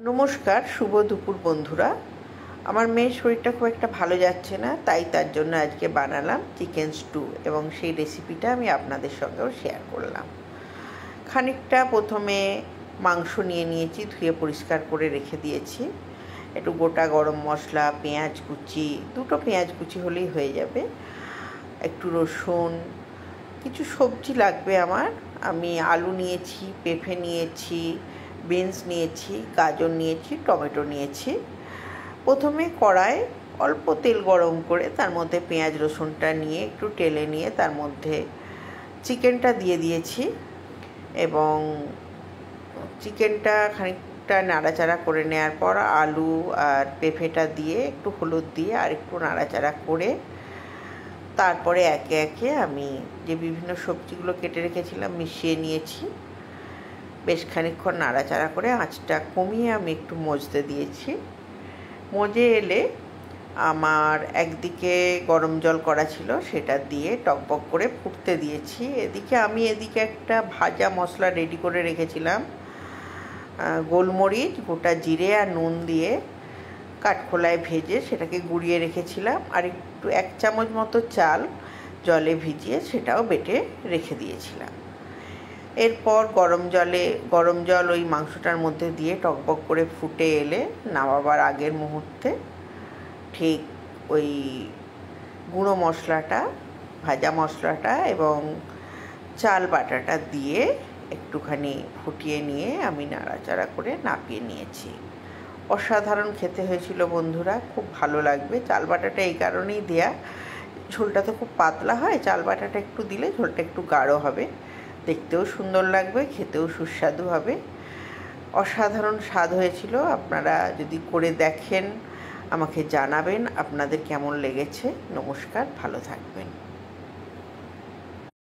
নমস্কার, শুভ দুপুর বন্ধুরা। আমার মেয়ের শরীরটা খুব একটা ভালো যাচ্ছে না, তাই তার জন্য আজকে বানালাম চিকেন স্টু এবং সেই রেসিপিটা আমি আপনাদের সঙ্গেও শেয়ার করলাম। খানিকটা প্রথমে মাংস নিয়ে নিয়েছি, ধুয়ে পরিষ্কার করে রেখে দিয়েছি। একটু গোটা গরম মশলা, পেঁয়াজ কুচি, দুটো পেঁয়াজ কুচি হলেই হয়ে যাবে, একটু রসুন, কিছু সবজি লাগবে আমার। আমি আলু নিয়েছি, পেঁপে নিয়েছি, বিনস নিয়েছি, গাজর নিয়েছি, টমেটো নিয়েছি। প্রথমে কড়ায় অল্প তেল গরম করে তার মধ্যে পেঁয়াজ রসুনটা নিয়ে একটু টেলে নিয়ে তার মধ্যে চিকেনটা দিয়ে দিয়েছি এবং চিকেনটা খানিকটা নাড়াচাড়া করে নেওয়ার পর আলু আর পেঁপেটা দিয়ে একটু হলুদ দিয়ে আর একটু নাড়াচাড়া করে তারপরে একে একে আমি যে বিভিন্ন সবজিগুলো কেটে রেখেছিলাম মিশিয়ে নিয়েছি। বেশ খানিকক্ষণ নাড়াচাড়া করে আঁচটা কমিয়ে আমি একটু মজতে দিয়েছি। মজে এলে আমার একদিকে গরম জল করা ছিল, সেটা দিয়ে টকবক করে ফুটতে দিয়েছি। এদিকে একটা ভাজা মশলা রেডি করে রেখেছিলাম, গোলমরিচ, গোটা জিরে আর নুন দিয়ে কাঠখোলায় ভেজে সেটাকে গুঁড়িয়ে রেখেছিলাম। আর একটু 1 চামচ মতো চাল জলে ভিজিয়ে সেটাও বেটে রেখে দিয়েছিলাম। এরপর গরম জল ওই মাংসটার মধ্যে দিয়ে টকবক করে ফুটে এলে নামাবার আগের মুহূর্তে ঠিক ওই গুঁড়ো মশলাটা, ভাজা মশলাটা এবং চাল বাটাটা দিয়ে একটুখানি ফুটিয়ে নিয়ে আমি নাড়াচাড়া করে নাপিয়ে নিয়েছি। অসাধারণ খেতে হয়েছিল বন্ধুরা, খুব ভালো লাগবে। চাল বাটাটা এই কারণেই দেয়া, ঝোলটা তো খুব পাতলা হয়, চাল বাটাটা একটু দিলে ঝোলটা একটু গাঢ় হবে, দেখতেও সুন্দর লাগবে, খেতেও সুস্বাদু হবে। অসাধারণ স্বাদ হয়েছিল। আপনারা যদি করে দেখেন আমাকে জানাবেন আপনাদের কেমন লেগেছে। নমস্কার, ভালো থাকবেন।